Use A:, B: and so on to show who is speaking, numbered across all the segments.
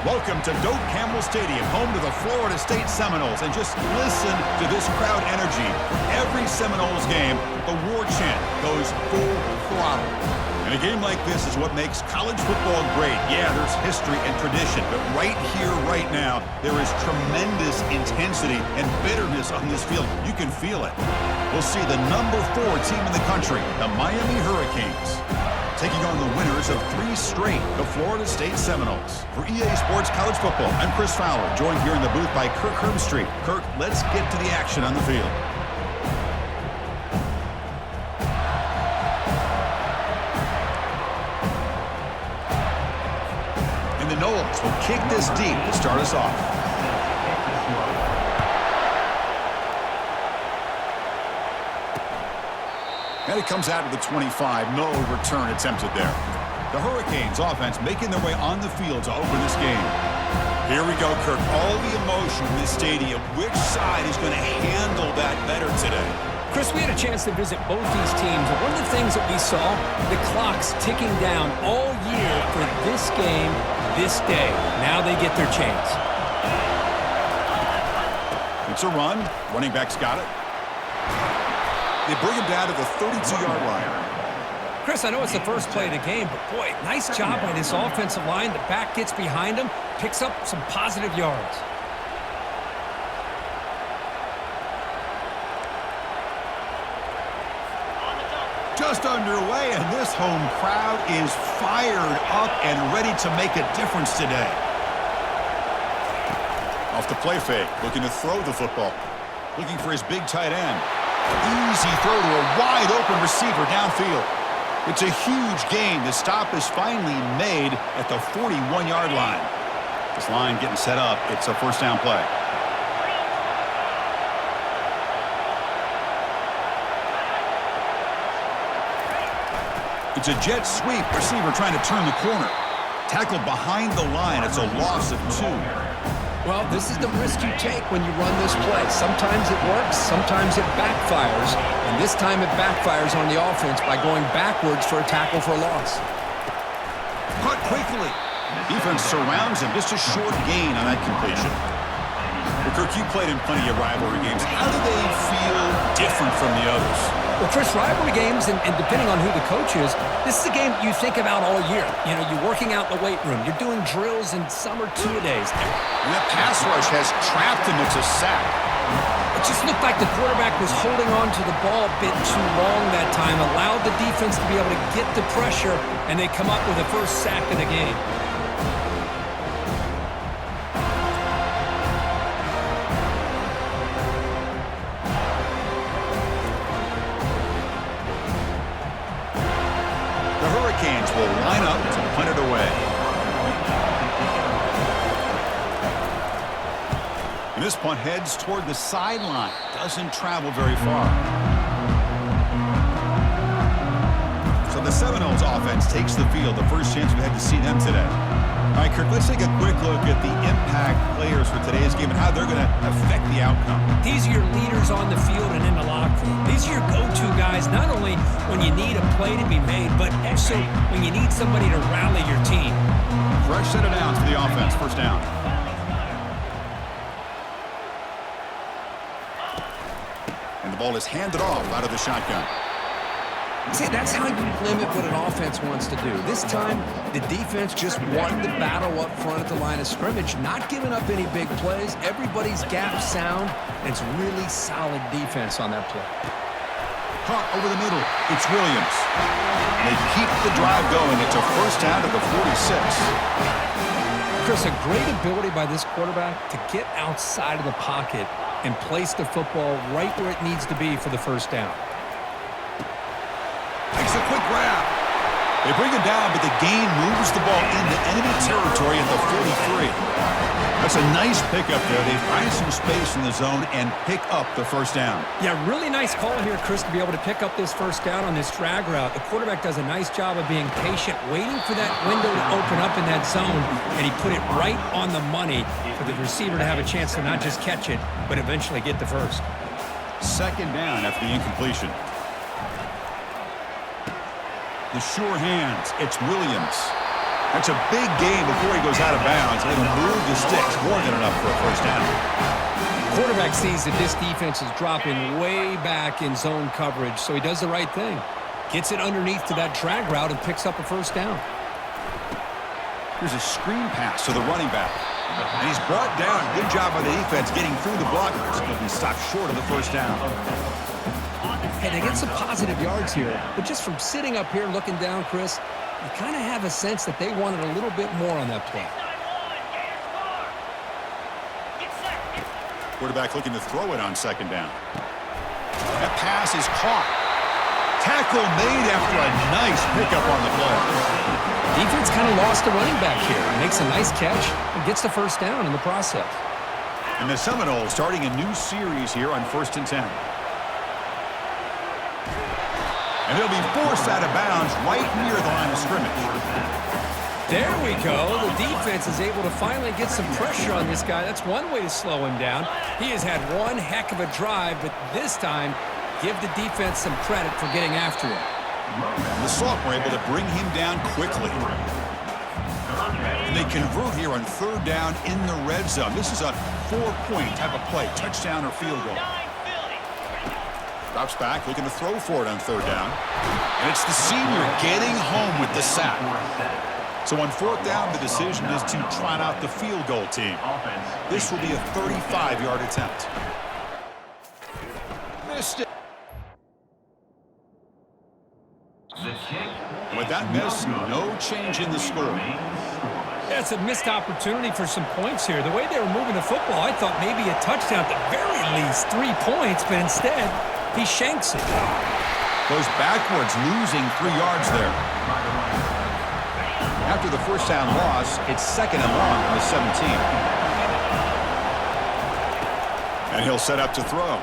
A: Welcome to Doak Campbell Stadium, home to the Florida State Seminoles. And just listen to this crowd energy. Every Seminoles game, the war chant goes full throttle. And a game like this is what makes college football great. Yeah, there's history and tradition, but right here, right now, there is tremendous intensity and bitterness on this field. You can feel it. We'll see the number 4 team in the country, the Miami Hurricanes, taking on the winners of 3 straight, the Florida State Seminoles. For EA Sports College Football, I'm Chris Fowler, joined here in the booth by Kirk Herbstreit. Kirk, let's get to the action on the field. And the Noles will kick this deep to start us off. And it comes out to the 25. No return attempted there. The Hurricanes offense making their way on the field to open this game. Here we go, Kirk. All the emotion in this stadium. Which side is going to handle that better today?
B: Chris, we had a chance to visit both these teams. And one of the things that we saw, the clock's ticking down all year for this game, this day. Now they get their chance.
A: It's a run. Running back's got it. They bring him down to the 32-yard line.
B: Chris, I know it's the first play of the game, but boy, nice job by this offensive line. The back gets behind him, picks up some positive yards.
A: Just underway, and this home crowd is fired up and ready to make a difference today. Off the play fake, looking to throw the football. Looking for his big tight end. Easy throw to a wide-open receiver downfield. It's a huge gain. The stop is finally made at the 41-yard line. This line getting set up. It's a first down play. It's a jet sweep. Receiver trying to turn the corner. Tackled behind the line. It's a loss of 2.
B: Well, this is the risk you take when you run this play. Sometimes it works, sometimes it backfires. And this time it backfires on the offense by going backwards for a tackle for a loss.
A: Caught quickly. Defense surrounds him. Just a short gain on that completion. Well, Kirk, you played in plenty of rivalry games. How do they feel different from the others?
B: Well, Chris, rivalry games, and depending on who the coach is, this is a game you think about all year. You know, you're working out in the weight room. You're doing drills and summer two-a-days.
A: And that pass rush has trapped him. It's a sack.
B: It just looked like the quarterback was holding on to the ball a bit too long that time, allowed the defense to be able to get the pressure, and they come up with the first sack of the game.
A: Will line up to punt it away. And this punt heads toward the sideline. Doesn't travel very far. So the Seminoles offense takes the field. The first chance we had to see them today. All right, Kirk, let's take a quick look at the impact players for today's game and how they're going to affect the outcome.
B: These are your leaders on the field and in the locker room. These are your go-to guys, not only when you need a play to be made, but also when you need somebody to rally your team.
A: Fresh set of downs for the offense. First down. And the ball is handed off out of the shotgun.
B: See, that's how you limit what an offense wants to do. This time, the defense just won the battle up front at the line of scrimmage, not giving up any big plays. Everybody's gap sound, and it's really solid defense on that play.
A: Caught over the middle. It's Williams. They keep the drive going. It's a first down to the 46.
B: Chris, a great ability by this quarterback to get outside of the pocket and place the football right where it needs to be for the first down.
A: Makes a quick grab. They bring him down, but the gain moves the ball into enemy territory at the 43. That's a nice pickup there. They find some space in the zone and pick up the first down.
B: Yeah, really nice call here, Chris, to be able to pick up this first down on this drag route. The quarterback does a nice job of being patient, waiting for that window to open up in that zone, and he put it right on the money for the receiver to have a chance to not just catch it, but eventually get the first.
A: Second down after the incompletion. The sure hands. It's Williams. That's a big gain before he goes out of bounds. And it'll move the sticks more than enough for a first down.
B: Quarterback sees that this defense is dropping way back in zone coverage, so he does the right thing. Gets it underneath to that drag route and picks up a first down.
A: Here's a screen pass to the running back. And he's brought down. Good job by the defense getting through the blockers. But he stopped short of the first down.
B: Hey, they get some positive yards here. But just from sitting up here looking down, Chris, you kind of have a sense that they wanted a little bit more on that play.
A: Quarterback looking to throw it on second down. That pass is caught. Tackle made after a nice pickup on the play.
B: Defense kind of lost the running back here. Makes a nice catch and gets the first down in the process.
A: And the Seminoles starting a new series here on 1st and 10. And they'll be forced out of bounds right near the line of scrimmage.
B: There we go. The defense is able to finally get some pressure on this guy. That's one way to slow him down. He has had one heck of a drive, but this time, give the defense some credit for getting after him.
A: And the sophomore able to bring him down quickly. And they convert here on 3rd down in the red zone. This is a 4-point type of play, touchdown or field goal. Drops back, looking to throw for it on 3rd down. And it's the senior getting home with the sack. So on 4th down, the decision is to trot out the field goal team. This will be a 35-yard attempt. Missed it. With that miss, no change in the score.
B: Yeah, it's a missed opportunity for some points here. The way they were moving the football, I thought maybe a touchdown at the very least, 3 points, but instead, he shanks it.
A: Goes backwards, losing 3 yards there. After the first down loss, it's 2nd and long on the 17. And he'll set up to throw.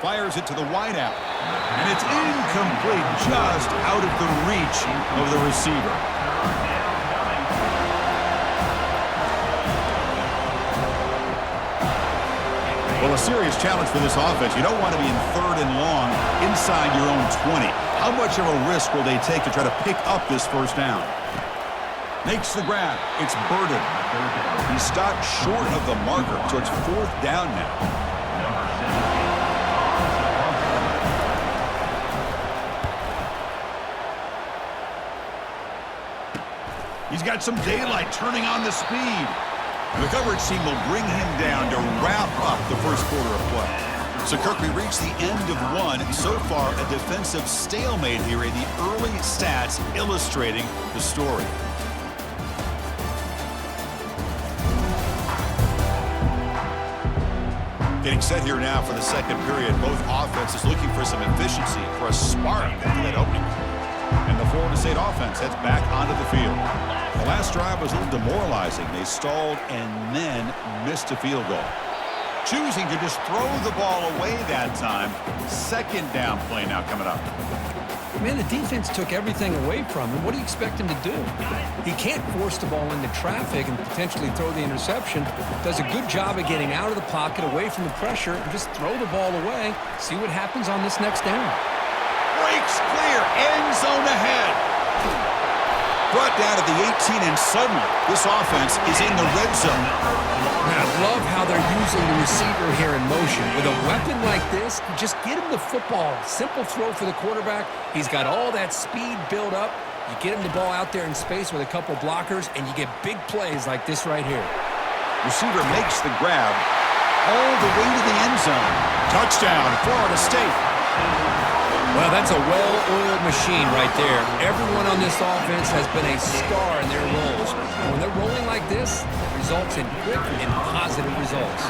A: Fires it to the wideout. And it's incomplete, just out of the reach of the receiver. Well, a serious challenge for this offense. You don't want to be in 3rd and long inside your own 20. How much of a risk will they take to try to pick up this first down? Makes the grab. It's Burden. He stopped short of the marker, so it's 4th down now. He's got some daylight turning on the speed. The coverage team will bring him down to wrap up the first quarter of play. So, Kirk, we reached the end of one. So far, a defensive stalemate here in the early stats illustrating the story. Getting set here now for the second period. Both offenses looking for some efficiency, for a spark after that opening. And the Florida State offense heads back onto the field. The last drive was a little demoralizing. They stalled and then missed a field goal. Choosing to just throw the ball away that time. 2nd down play now coming up.
B: Man, the defense took everything away from him. What do you expect him to do? He can't force the ball into traffic and potentially throw the interception. Does a good job of getting out of the pocket, away from the pressure, and just throw the ball away. See what happens on this next down.
A: Breaks clear, end zone ahead. Brought down at the 18, and suddenly this offense is in the red zone.
B: Man, I love how they're using the receiver here in motion. With a weapon like this, just get him the football. Simple throw for the quarterback. He's got all that speed built up. You get him the ball out there in space with a couple blockers, and you get big plays like this right here.
A: Receiver makes the grab all the way to the end zone. Touchdown, Florida State.
B: Well, that's a well-oiled machine right there. Everyone on this offense has been a star in their roles. And when they're rolling like this, it results in quick and positive results.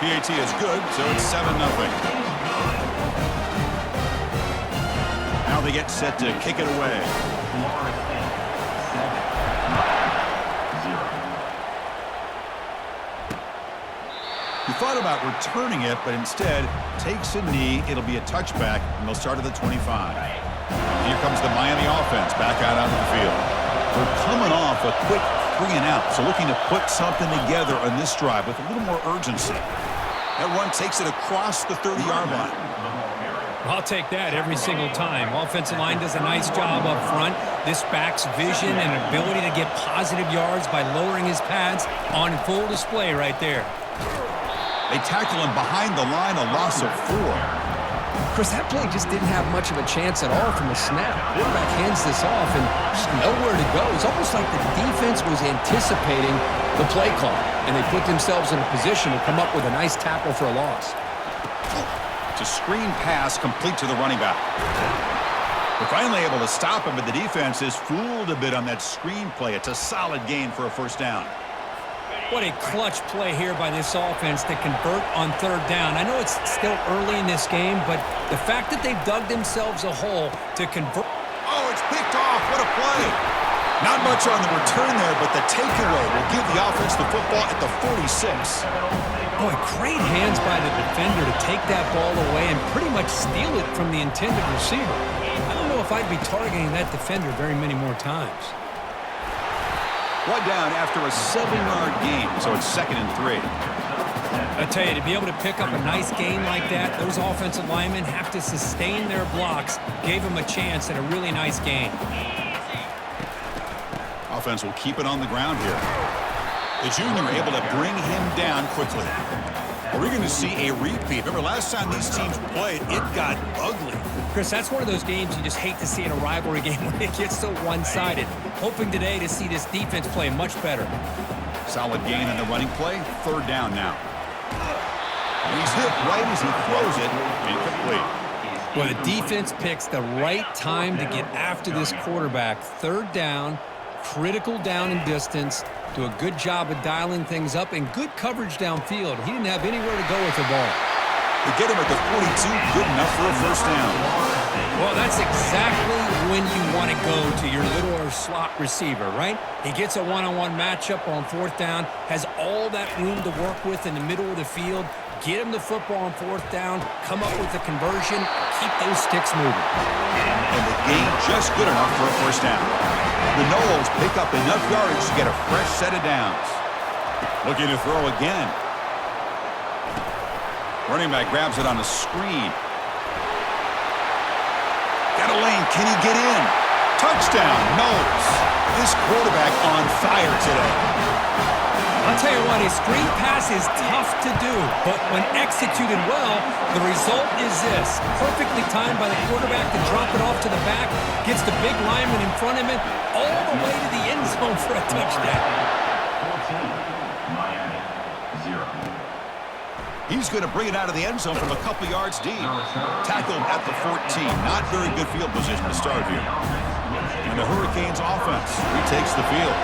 A: PAT is good, so it's 7-0. Now they get set to kick it away. He thought about returning it, but instead takes a knee. It'll be a touchback, and they'll start at the 25. And here comes the Miami offense back out onto the field. They're coming off a quick 3-and-out, so looking to put something together on this drive with a little more urgency. That run takes it across the 30-yard line.
B: I'll take that every single time. Offensive line does a nice job up front. This back's vision and ability to get positive yards by lowering his pads on full display right there.
A: They tackle him behind the line, a loss of 4.
C: Chris, that play just didn't have much of a chance at all from the snap. Quarterback hands this off and just nowhere to go. It's almost like the defense was anticipating the play call, and they put themselves in a position to come up with a nice tackle for a loss.
A: It's a screen pass complete to the running back. They're finally able to stop him, but the defense is fooled a bit on that screen play. It's a solid gain for a first down.
B: What a clutch play here by this offense to convert on third down. I know it's still early in this game, but the fact that they've dug themselves a hole to convert...
A: Oh, it's picked off. What a play. Not much on the return there, but the takeaway will give the offense the football at the 46.
B: Boy, great hands by the defender to take that ball away and pretty much steal it from the intended receiver. I don't know if I'd be targeting that defender very many more times.
A: 1 down after a 7-yard gain, so it's 2nd and 3.
B: I tell you, to be able to pick up a nice gain like that, those offensive linemen have to sustain their blocks. Gave them a chance at a really nice gain.
A: Offense will keep it on the ground here. The junior able to bring him down quickly. Are we going to see a repeat? Remember, last time these teams played, it got ugly.
B: Chris, that's one of those games you just hate to see in a rivalry game when it gets so one-sided. Hoping today to see this defense play much better.
A: Solid gain on the running play. 3rd down now. He's hit right as he throws it. Incomplete.
B: Well, the defense picks the right time to get after this quarterback. 3rd down, critical down and distance. Do a good job of dialing things up and good coverage downfield. He didn't have anywhere to go with the ball.
A: They get him at the 42, good enough for a first down.
B: Well, that's exactly when you want to go to your little or slot receiver, right? He gets a one-on-one matchup on 4th down, has all that room to work with in the middle of the field. Get him the football on 4th down, come up with the conversion, keep those sticks moving.
A: And the gain just good enough for a first down. The Noles pick up enough yardage to get a fresh set of downs. Looking to throw again. Running back grabs it on a screen. Got a lane. Can he get in? Touchdown, Noles. This quarterback on fire today.
B: I'll tell you what, a screen pass is tough to do, but when executed well, the result is this. Perfectly timed by the quarterback to drop it off to the back, gets the big lineman in front of him, all the way to the end zone for a touchdown.
A: He's going to bring it out of the end zone from a couple yards deep. Tackled at the 14. Not very good field position to start here. And the Hurricanes offense retakes the field.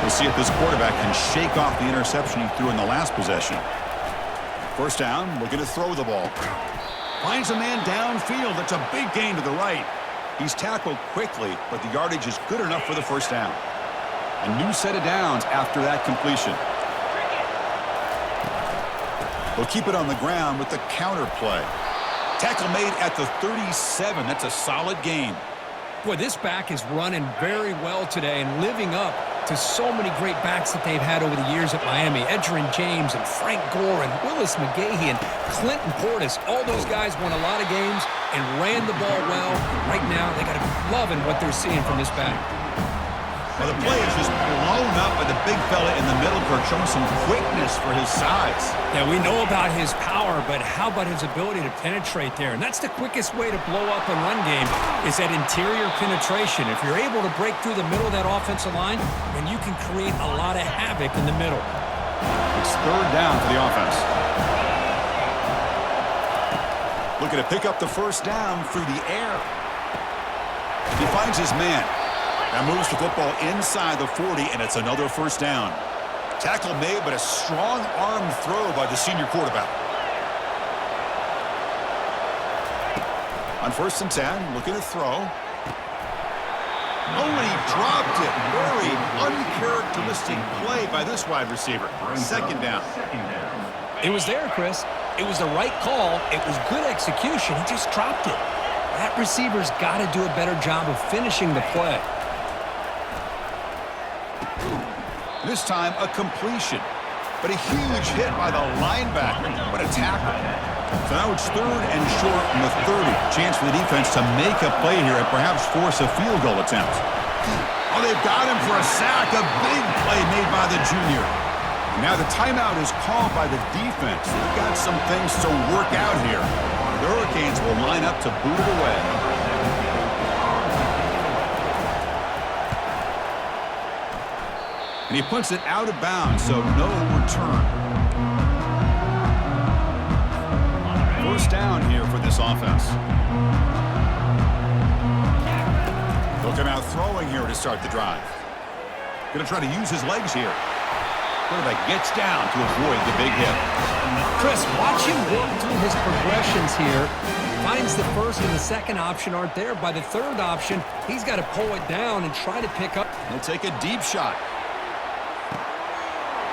A: We'll see if this quarterback can shake off the interception he threw in the last possession. First down, looking to throw the ball. Finds a man downfield. That's a big gain to the right. He's tackled quickly, but the yardage is good enough for the first down. A new set of downs after that completion. They'll keep it on the ground with the counter play. Tackle made at the 37. That's a solid gain.
B: Boy, this back is running very well today and living up to so many great backs that they've had over the years at Miami. Edgerrin James and Frank Gore and Willis McGahee and Clinton Portis. All those guys won a lot of games and ran the ball well. Right now, they got to be loving what they're seeing from this back.
A: Well, the play is just blown up by the big fella in the middle, Kirk, showing some quickness for his size.
B: Yeah, we know about his power, but how about his ability to penetrate there? And that's the quickest way to blow up a run game is that interior penetration. If you're able to break through the middle of that offensive line, then you can create a lot of havoc in the middle.
A: It's 3rd down for the offense. Looking to pick up the first down through the air. He finds his man. Now moves the football inside the 40, and it's another first down. Tackle made, but a strong arm throw by the senior quarterback. On 1st and 10, looking to throw. Oh, and he dropped it. Very uncharacteristic play by this wide receiver. 2nd down.
B: It was there, Chris. It was the right call. It was good execution. He just dropped it. That receiver's got to do a better job of finishing the play.
A: This time, a completion. But a huge hit by the linebacker. What a tackle. So now it's 3rd and short from the 30. Chance for the defense to make a play here and perhaps force a field goal attempt. Oh, they've got him for a sack. A big play made by the junior. Now the timeout is called by the defense. They've got some things to work out here. The Hurricanes will line up to boot it away. And he puts it out of bounds, so no return. First down here for this offense. Looking out throwing here to start the drive. Going to try to use his legs here. Quarterback gets down to avoid the big hit.
B: Chris, watch him work through his progressions here. Finds the first and the second option aren't there. By the third option, he's got to pull it down and try to pick up.
A: He'll take a deep shot.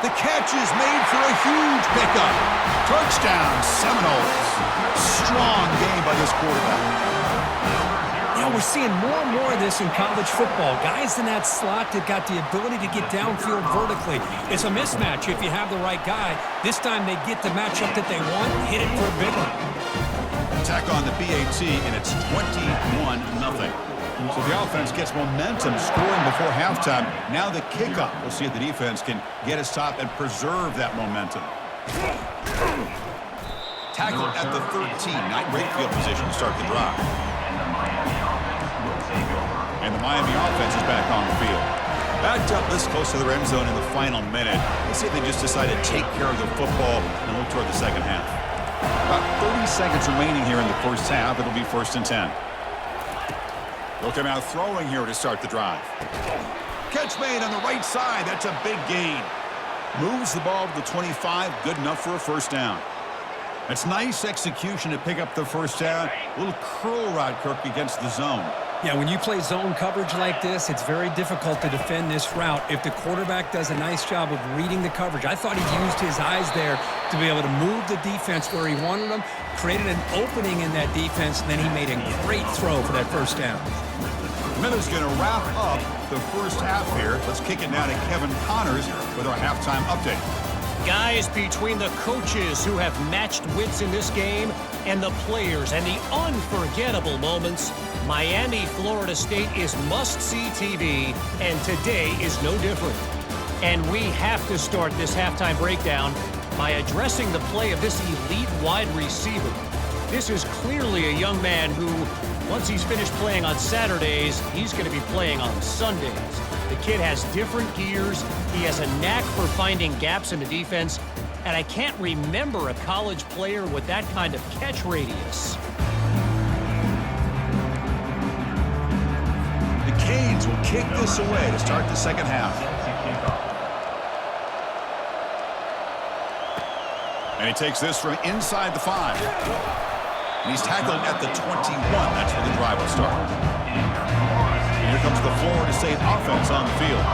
A: The catch is made for a huge pickup. Touchdown, Seminoles. Strong game by this quarterback.
B: You know, we're seeing more and more of this in college football. Guys in that slot that got the ability to get downfield vertically. It's a mismatch if you have the right guy. This time they get the matchup that they want, hit it for a big one.
A: Tack on the BAT, and it's 21-0. So the offense gets momentum scoring before halftime. Now the kickoff. We'll see if the defense can get a stop and preserve that momentum. Tackle at the 13. Not great field position to start the drive. And the Miami offense is back on the field. Backed up this close to the end zone in the final minute. Let's see if they just decide to take care of the football and look toward the second half. About 30 seconds remaining here in the first half. It'll be 1st and 10. Looking out throwing here to start the drive. Catch made on the right side. That's a big gain. Moves the ball to the 25. Good enough for a first down. It's nice execution to pick up the first down. A little curl rod, Kirk, against the zone.
B: Yeah, when you play zone coverage like this, it's very difficult to defend this route if the quarterback does a nice job of reading the coverage. I thought he used his eyes there to be able to move the defense where he wanted them, created an opening in that defense, and then he made a great throw for that first down.
A: Miller's going to wrap up the first half here. Let's kick it now to Kevin Connors with our halftime update.
D: Guys, between the coaches who have matched wits in this game and the players and the unforgettable moments, Miami, Florida State is must-see TV, and today is no different. And we have to start this halftime breakdown by addressing the play of this elite wide receiver. This is clearly a young man who, once he's finished playing on Saturdays, he's going to be playing on Sundays. The kid has different gears. He has a knack for finding gaps in the defense, and I can't remember a college player with that kind of catch radius.
A: The Canes will kick this away to start the second half. And he takes this from inside the 5. And he's tackled at the 21. That's where the drive will start. And here comes the Florida State offense on the field.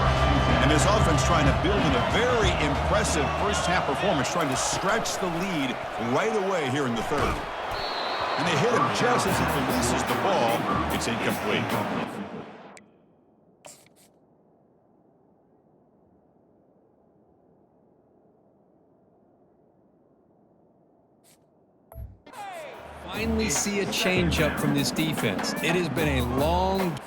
A: And this offense trying to build in a very impressive first-half performance, trying to stretch the lead right away here in the third. And they hit him just as he releases the ball. It's incomplete.
B: Finally see a change-up from this defense. It has been a long...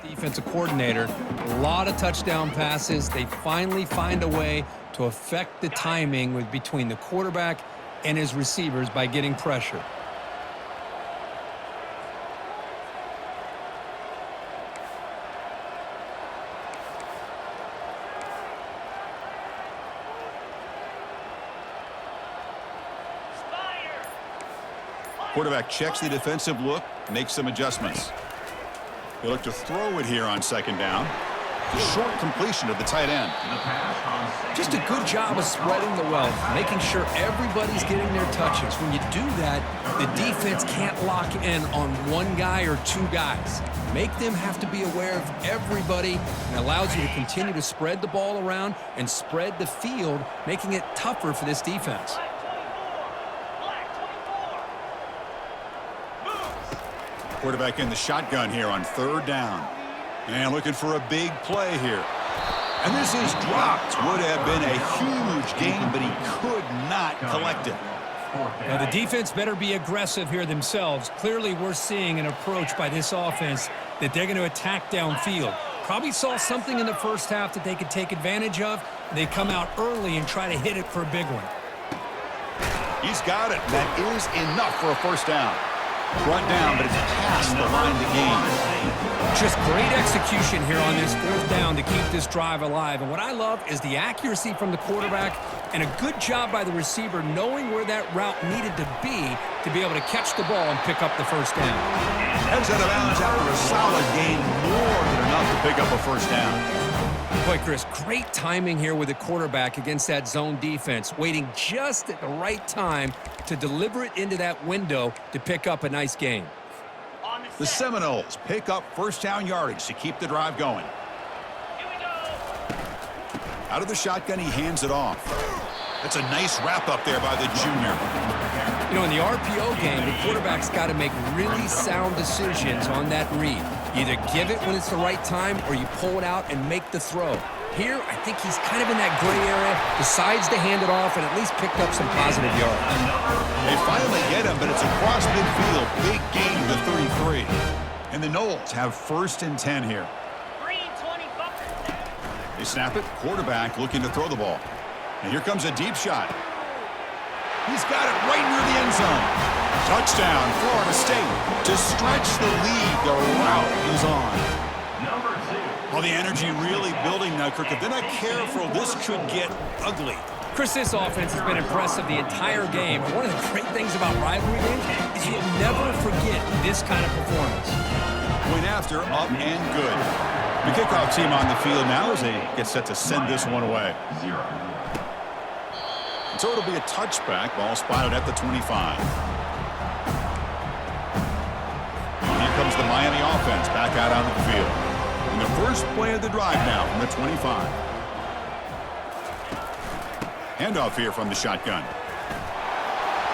B: defensive coordinator, a lot of touchdown passes. They finally find a way to affect the timing between the quarterback and his receivers by getting pressure.
A: Quarterback checks the defensive look, makes some adjustments. He'll look to throw it here on second down. The short completion of the tight end.
C: Just a good job of spreading the wealth, making sure everybody's getting their touches. When you do that, the defense can't lock in on one guy or two guys. Make them have to be aware of everybody, and allows you to continue to spread the ball around and spread the field, making it tougher for this defense.
A: Quarterback in the shotgun here on 3rd down. And looking for a big play here. And this is dropped. Would have been a huge gain, but he could not collect it.
B: Now, the defense better be aggressive here themselves. Clearly, we're seeing an approach by this offense that they're going to attack downfield. Probably saw something in the first half that they could take advantage of. They come out early and try to hit it for a big one.
A: He's got it. That is enough for a 1st down. Brought down, but it's past the line to gain.
B: Just great execution here on this 4th down to keep this drive alive. And what I love is the accuracy from the quarterback and a good job by the receiver knowing where that route needed to be able to catch the ball and pick up the 1st down.
A: Heads out of bounds after a solid gain, more than enough to pick up a 1st down.
B: Boy, Chris, great timing here with the quarterback against that zone defense, waiting just at the right time to deliver it into that window to pick up a nice gain.
A: The Seminoles pick up 1st down yardage to keep the drive going. Out of the shotgun, he hands it off. That's a nice wrap up there by the junior.
B: You know, in the RPO game, the quarterback's got to make really sound decisions on that read. Either give it when it's the right time or you pull it out and make the throw. Here, I think he's kind of in that gray area, decides to hand it off and at least picked up some positive yards.
A: They finally get him, but it's across midfield. Big gain to the 33. And the Noles have 1st and 10 here. They snap it. Quarterback looking to throw the ball. And here comes a deep shot. He's got it right near the end zone. Touchdown, Florida State. To stretch the lead, the route is on. Well, the energy really building now, Kirk. If they're not careful, this could get ugly.
B: Chris, this offense has been impressive the entire game. One of the great things about rivalry games is you'll never forget this kind of performance.
A: Point after, up and good. The kickoff team on the field now as they get set to send this one away. So it'll be a touchback. Ball spotted at the 25. And here comes the Miami offense back out onto the field. And the first play of the drive now from the 25. Handoff here from the shotgun.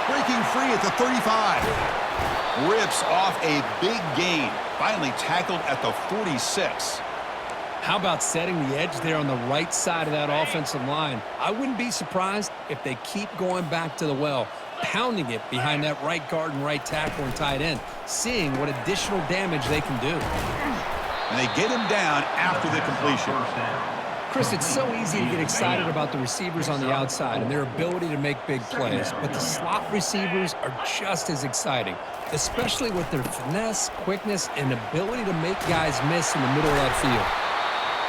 A: Breaking free at the 35. Rips off a big gain. Finally tackled at the 46.
B: How about setting the edge there on the right side of that offensive line? I wouldn't be surprised if they keep going back to the well, pounding it behind that right guard and right tackle and tight end, seeing what additional damage they can do.
A: And they get him down after the completion.
B: Chris, it's so easy to get excited about the receivers on the outside and their ability to make big plays, but the slot receivers are just as exciting, especially with their finesse, quickness, and ability to make guys miss in the middle of that field.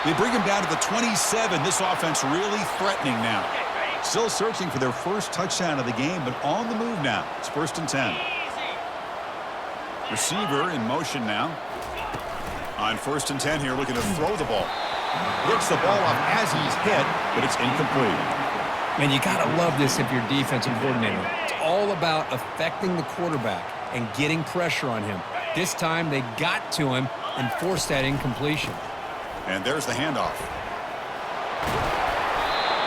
A: They bring him down to the 27. This offense really threatening now. Still searching for their first touchdown of the game, but on the move now. It's 1st and 10. Receiver in motion now. On 1st and 10 here, looking to throw the ball. Gets the ball off as he's hit, but it's incomplete.
B: Man, you got to love this if you're defensive coordinator. It's all about affecting the quarterback and getting pressure on him. This time, they got to him and forced that incompletion.
A: And there's the handoff.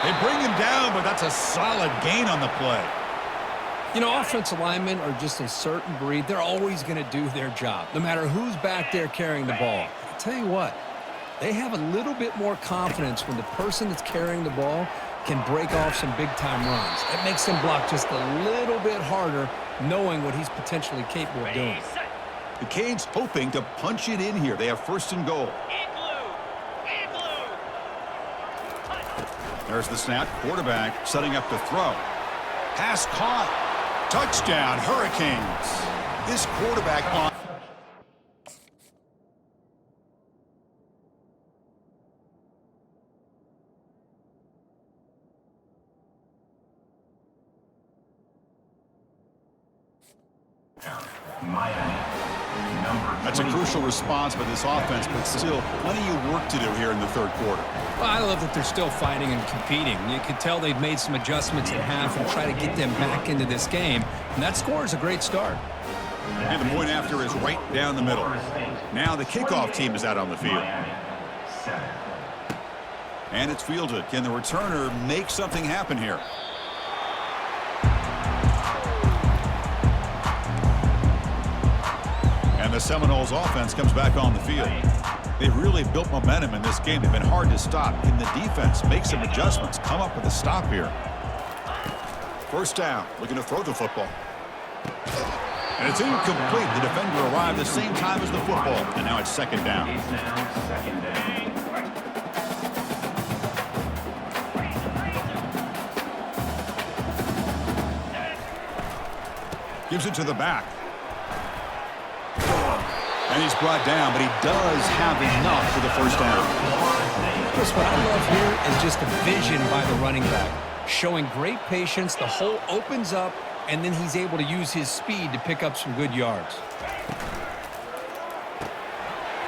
A: They bring him down, but that's a solid gain on the play.
B: You know, offensive linemen are just a certain breed. They're always going to do their job, no matter who's back there carrying the ball. I tell you what, they have a little bit more confidence when the person that's carrying the ball can break off some big-time runs. It makes them block just a little bit harder, knowing what he's potentially capable of doing.
A: The Canes hoping to punch it in here. They have 1st and goal. There's the snap. Quarterback setting up to throw. Pass caught. Touchdown, Hurricanes. This quarterback on.
E: Miami.
A: That's a crucial response by this offense, but still plenty of work to do here in the third quarter.
B: Well, I love that they're still fighting and competing. You can tell they've made some adjustments at half and try to get them back into this game. And that score is a great start.
A: And the point after is right down the middle. Now the kickoff team is out on the field. And it's fielded. Can the returner make something happen here? And the Seminoles offense comes back on the field. They've really built momentum in this game. They've been hard to stop. Can the defense make some adjustments, come up with a stop here? First down, looking to throw the football. And it's incomplete. The defender arrived the same time as the football. And now it's second down. Gives it to the back. And he's brought down, but he does have enough for the first down.
B: Chris, what I love here is just the vision by the running back. Showing great patience, the hole opens up, and then he's able to use his speed to pick up some good yards.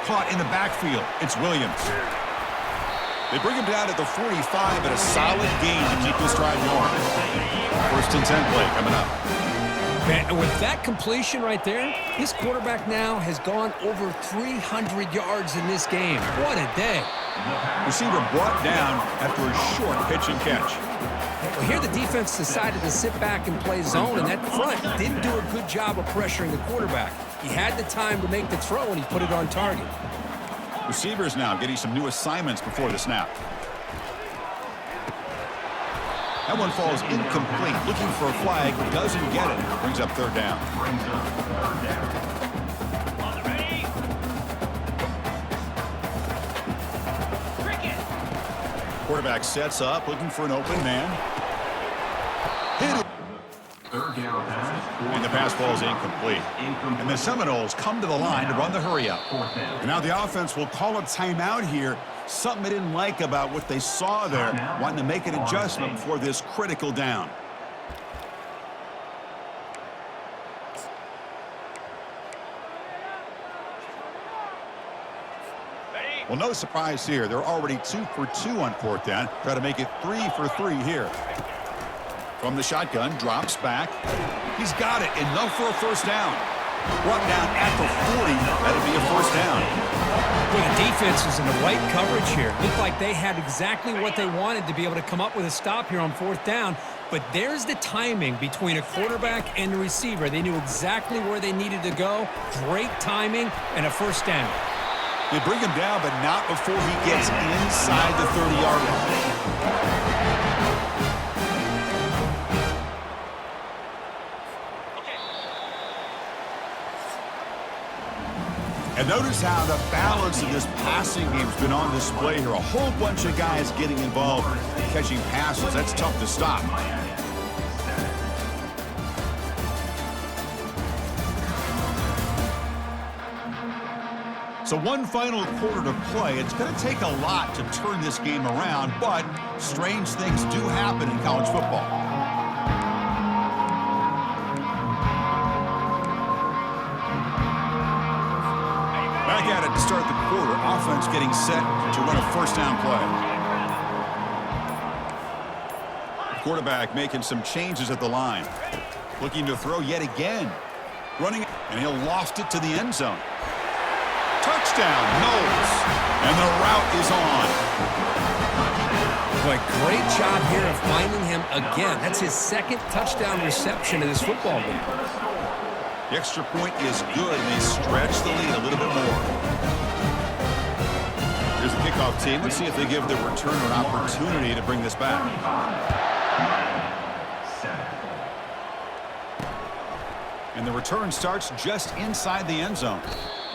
A: Caught in the backfield. It's Williams. They bring him down at the 45, but a solid gain to keep this drive going. First and 10 play coming up.
B: And with that completion right there, this quarterback now has gone over 300 yards in this game. What a day.
A: Receiver brought down after a short pitch and catch.
B: Well, here the defense decided to sit back and play zone, and that front didn't do a good job of pressuring the quarterback. He had the time to make the throw, and he put it on target.
A: Receivers now getting some new assignments before the snap. That one falls incomplete. Looking for a flag, doesn't get it. Brings up third down. Quarterback sets up, looking for an open man. Hit it. And the pass falls incomplete. And the Seminoles come to the line to run the hurry up. And now the offense will call a timeout here. Something they didn't like about what they saw there. Wanting to make an adjustment before this critical down. Well, no surprise here. They're already 2 for 2 on fourth down. Try to make it 3 for 3 here. From the shotgun, drops back. He's got it. Enough for a first down. Brought down at the 40. That'll be a first down.
B: Well, the defense was in the right coverage here. Looked like they had exactly what they wanted to be able to come up with a stop here on fourth down. But there's the timing between a quarterback and the receiver. They knew exactly where they needed to go. Great timing and a first down.
A: They bring him down, but not before he gets inside the 30-yard line. And notice how the balance of this passing game has been on display here. A whole bunch of guys getting involved, catching passes. That's tough to stop. So one final quarter to play. It's going to take a lot to turn this game around, but strange things do happen in college football. Back at it to start the quarter. Offense getting set to run a first down play. The quarterback making some changes at the line. Looking to throw yet again. Running, and he'll loft it to the end zone. Touchdown, Knowles. And the route is on.
B: Boy, great job here of finding him again. That's his second touchdown reception in this football game.
A: The extra point is good, and they stretch the lead a little bit more. Here's the kickoff team. Let's see if they give the returner an opportunity to bring this back. And the return starts just inside the end zone.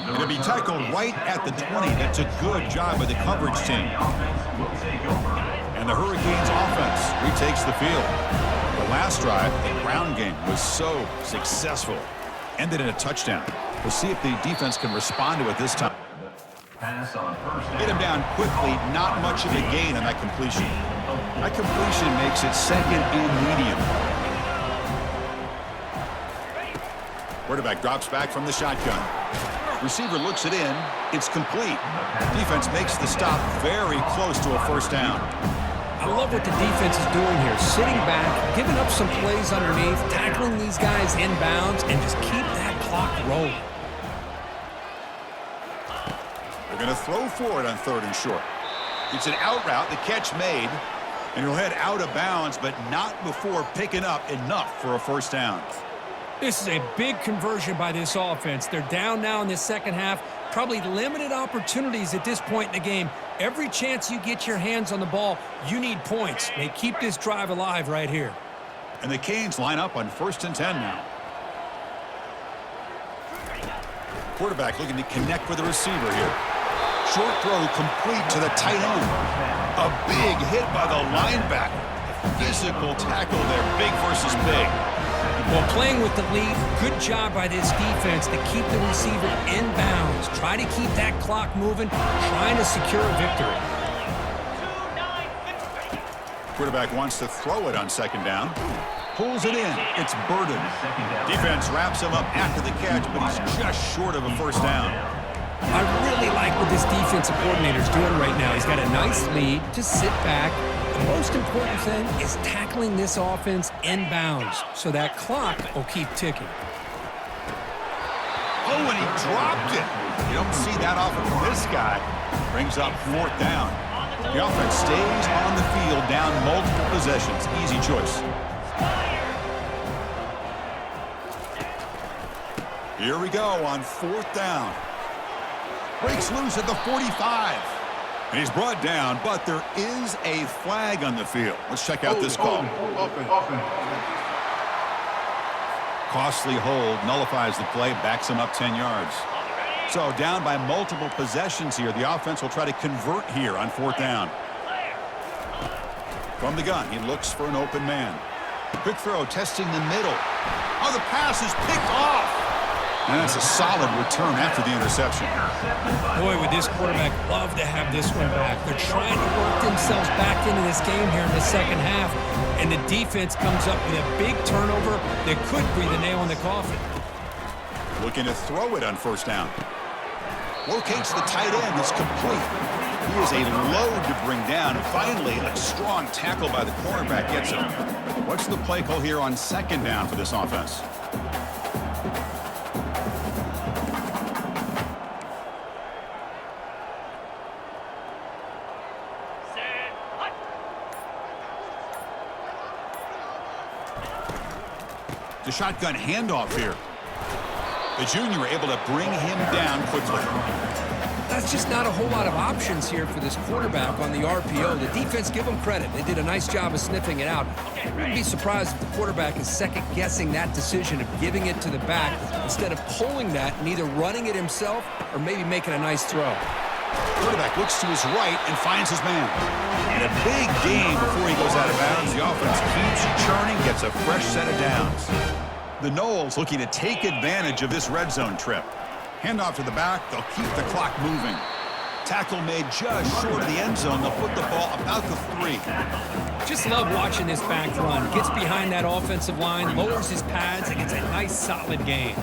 A: Going to be tackled right at the 20. That's a good job by the coverage team. And the Hurricanes offense retakes the field. The last drive, the ground game, was so successful. Ended in a touchdown. We'll see if the defense can respond to it this time. Get him down quickly. Not much of a gain on that completion. That completion makes it second and medium. Quarterback drops back from the shotgun. Receiver looks it in. It's complete. Defense makes the stop very close to a first down.
B: I love what the defense is doing here. Sitting back, giving up some plays underneath, tackling these guys inbounds, and just keep that clock rolling.
A: They're going to throw for it on 3rd and short. It's an out route, the catch made, and he'll head out of bounds, but not before picking up enough for a first down.
B: This is a big conversion by this offense. They're down now in the second half. Probably limited opportunities at this point in the game. Every chance you get your hands on the ball, you need points. They keep this drive alive right here.
A: And the Canes line up on 1st and 10 now. Quarterback looking to connect with the receiver here. Short throw complete to the tight end. A big hit by the linebacker. Physical tackle there, big versus big.
B: Well, playing with the lead, good job by this defense to keep the receiver in bounds. Try to keep that clock moving, trying to secure a victory.
A: Quarterback wants to throw it on 2nd down. Pulls it in. It's Burden. Defense wraps him up after the catch, but he's just short of a first down.
B: I really like what this defensive coordinator is doing right now. He's got a nice lead. Just sit back. The most important thing is tackling this offense inbounds so that clock will keep ticking.
A: Oh, and he dropped it. You don't see that often from this guy. Brings up 4th down. The offense stays on the field down multiple possessions. Easy choice. Here we go on 4th down. Breaks loose at the 45. And he's brought down, but there is a flag on the field. Let's check out this call. Costly hold, nullifies the play, backs him up 10 yards. So down by multiple possessions here. The offense will try to convert here on 4th down. From the gun, he looks for an open man. Quick throw, testing the middle. Oh, the pass is picked off. And that's a solid return after the interception.
B: Boy, would this quarterback love to have this one back. They're trying to work themselves back into this game here in the second half. And the defense comes up with a big turnover that could breathe a nail in the coffin.
A: Looking to throw it on 1st down. Locates the tight end. It's complete. He is a load to bring down. And finally, a strong tackle by the cornerback gets him. What's the play call here on 2nd down for this offense? The shotgun handoff here. The junior able to bring him down quickly.
C: That's just not a whole lot of options here for this quarterback on the RPO. The defense, give them credit. They did a nice job of sniffing it out. I wouldn't be surprised if the quarterback is second-guessing that decision of giving it to the back instead of pulling that and either running it himself or maybe making a nice throw.
A: Quarterback looks to his right and finds his man. And a big gain before he goes out of bounds. The offense keeps churning, gets a fresh set of downs. The Noles looking to take advantage of this red zone trip. Handoff to the back, they'll keep the clock moving. Tackle made just short of the end zone. They'll put the ball about the 3.
B: Just love watching this back run. Gets behind that offensive line, lowers his pads, and gets a nice solid gain.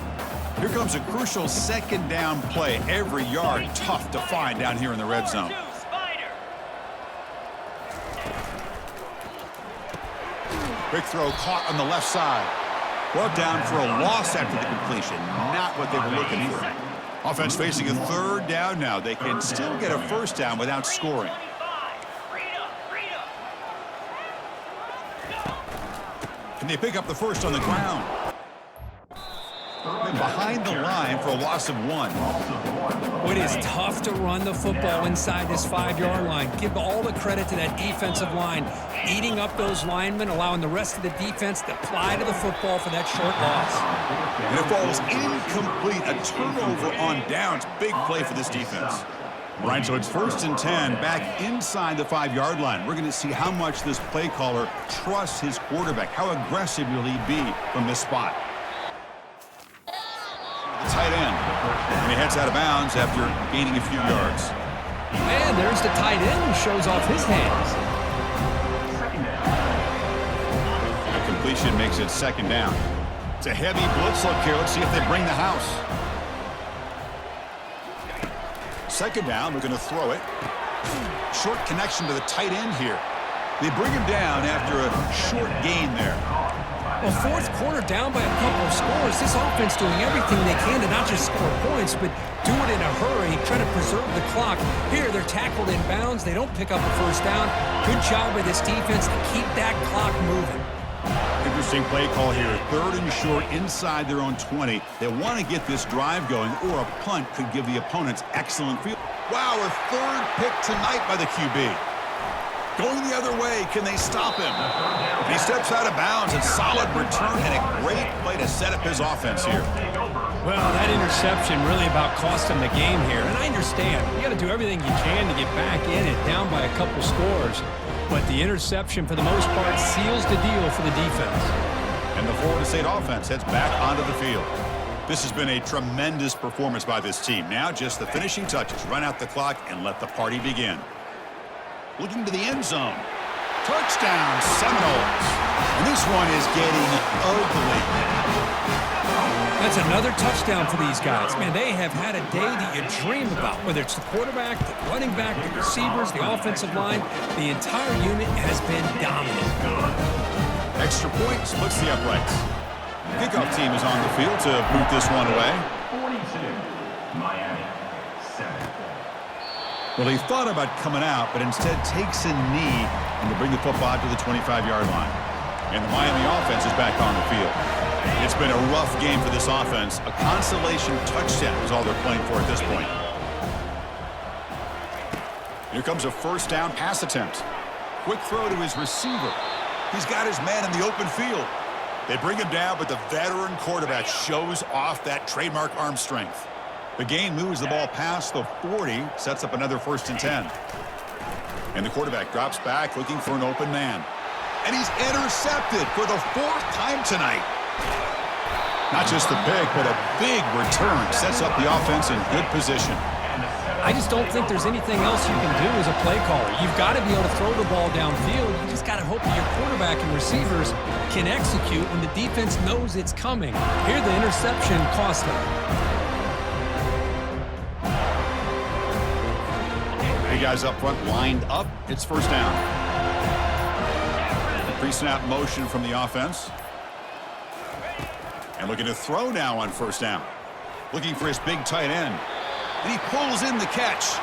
A: Here comes a crucial 2nd down play. Every yard tough to find down here in the red zone. Quick throw caught on the left side. Brought down for a loss after the completion. Not what they were looking for. Offense facing a 3rd down now. They can still get a first down without scoring. Can they pick up the first on the ground? Behind the line for a loss of 1.
B: It is tough to run the football inside this 5-yard line. Give all the credit to that defensive line. Eating up those linemen, allowing the rest of the defense to fly to the football for that short loss.
A: And it falls incomplete. A turnover on downs. Big play for this defense. Right, so it's 1st and 10 back inside the 5-yard line. We're going to see how much this play caller trusts his quarterback. How aggressive will he be from this spot? The tight end. And he heads out of bounds after gaining a few yards.
B: And there's the tight end who shows off his hands.
A: The completion makes it 2nd down. It's a heavy blitz look here. Let's see if they bring the house. second down, looking to throw it. Short connection to the tight end here. They bring him down after a short gain there.
B: Well, fourth quarter down by a couple of scores. This offense doing everything they can to not just score points, but do it in a hurry, try to preserve the clock. Here, they're tackled in bounds. They don't pick up a first down. Good job by this defense to keep that clock moving.
A: Interesting play call here. Third and short inside their own 20. They want to get this drive going, or a punt could give the opponents excellent field. Wow, a third pick tonight by the QB. Going the other way, can they stop him? He steps out of bounds, and solid return and a great play to set up his offense here.
B: Well, that interception really about cost him the game here. And I understand. You got to do everything you can to get back in it, down by a couple scores. But the interception, for the most part, seals the deal for the defense.
A: And the Florida State offense heads back onto the field. This has been a tremendous performance by this team. Now just the finishing touches. Run out the clock and let the party begin. Looking to the end zone. Touchdown, Seminoles. And this one is getting ugly.
B: That's another touchdown for these guys. Man, they have had a day that you dream about, whether it's the quarterback, the running back, the receivers, the offensive line. The entire unit has been dominant.
A: Extra point splits the uprights. Kickoff team is on the field to boot this one away.
E: 42, Miami, 7.
A: Well, he thought about coming out, but instead takes a knee and to bring the football to the 25-yard line. And the Miami offense is back on the field. It's been a rough game for this offense. A consolation touchdown is all they're playing for at this point. Here comes a first down pass attempt. Quick throw to his receiver. He's got his man in the open field. They bring him down, but the veteran quarterback shows off that trademark arm strength. The game moves the ball past the 40, sets up another 1st and 10. And the quarterback drops back, looking for an open man. And he's intercepted for the 4th time tonight. Not just the pick, but a big return sets up the offense in good position.
B: I just don't think there's anything else you can do as a play caller. You've got to be able to throw the ball downfield. You just got to hope that your quarterback and receivers can execute when the defense knows it's coming. Here, the interception cost them.
A: Three guys up front lined up. It's first down. Pre-snap motion from the offense. And looking to throw now on first down. Looking for his big tight end. And he pulls in the catch.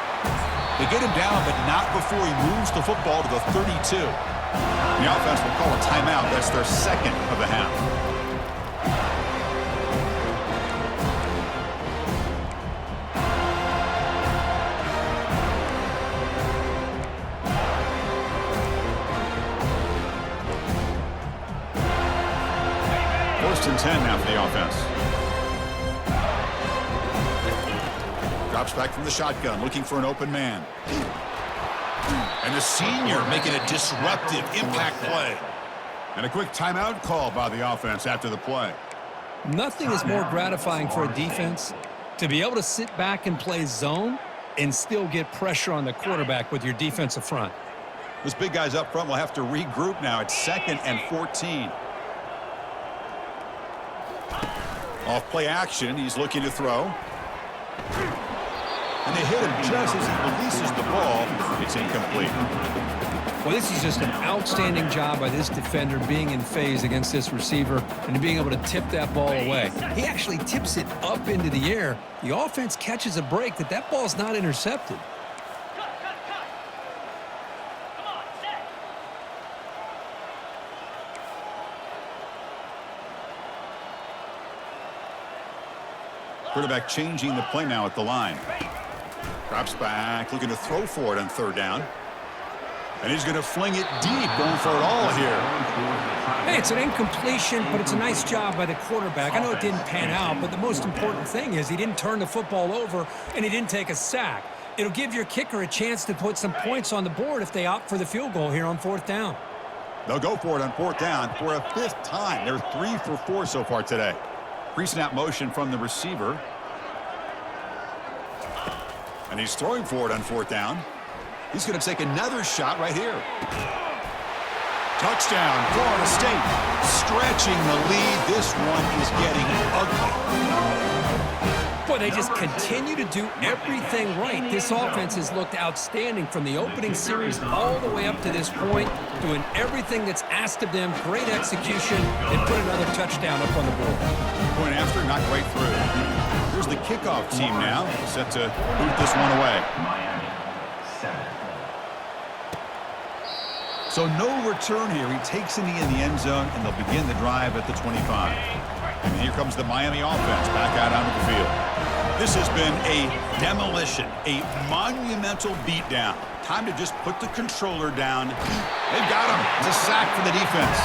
A: They get him down, but not before he moves the football to the 32. The offense will call a timeout. That's their second of the half. First and 10 now for the offense. Drops back from the shotgun, looking for an open man. And the senior making a disruptive impact play. And a quick timeout call by the offense after the play.
B: Nothing is more gratifying for a defense to be able to sit back and play zone and still get pressure on the quarterback with your defensive front.
A: Those big guys up front will have to regroup now. It's 2nd and 14. Off play action, he's looking to throw. And they hit him just as he releases the ball. It's incomplete.
B: Well, this is just an outstanding job by this defender being in phase against this receiver and being able to tip that ball away. He actually tips it up into the air. The offense catches a break that ball's not intercepted.
A: Quarterback changing the play now at the line. Drops back, looking to throw for it on third down. And he's going to fling it deep, going for it all here.
B: Hey, it's an incompletion, but it's a nice job by the quarterback. I know it didn't pan out, but the most important thing is he didn't turn the football over and he didn't take a sack. It'll give your kicker a chance to put some points on the board if they opt for the field goal here on 4th down.
A: They'll go for it on 4th down for a 5th time. They're 3 for 4 so far today. Pre-snap motion from the receiver. And he's throwing for it on 4th down. He's going to take another shot right here. Touchdown, Florida State. Stretching the lead. This one is getting ugly.
B: Boy, Boy, they just continue to do everything right. This offense has looked outstanding from the opening series all the way up to this point, doing everything that's asked of them. Great execution, and put another touchdown up on the board.
A: Point after, not right through. Here's the kickoff team now, set to boot this one away.
E: Miami, 7.
A: So no return here. He takes it in the end zone, and they'll begin the drive at the 25. And here comes the Miami offense back out onto the field. This has been a demolition, a monumental beatdown. Time to just put the controller down. They've got him. It's a sack for the defense.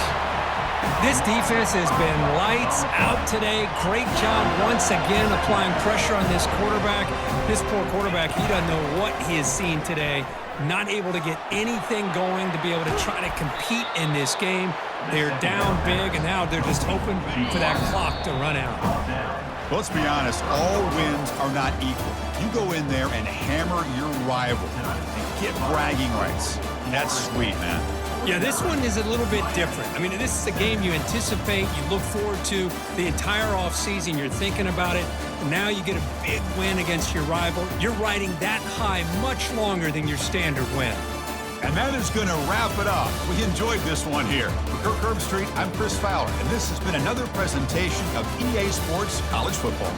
B: This defense has been lights out today. Great job once again applying pressure on this quarterback. This poor quarterback, he doesn't know what he has seen today. Not able to get anything going to be able to try to compete in this game. They're down big, and now they're just hoping for that clock to run out.
A: Well, let's be honest, all wins are not equal. You go in there and hammer your rival and get bragging rights. That's sweet, man.
B: Yeah, this one is a little bit different. I mean, this is a game you anticipate, you look forward to the entire offseason. You're thinking about it. Now you get a big win against your rival. You're riding that high much longer than your standard win.
A: And that is going to wrap it up. We enjoyed this one here. For Kirk Herbstreit, I'm Chris Fowler, and this has been another presentation of EA Sports College Football.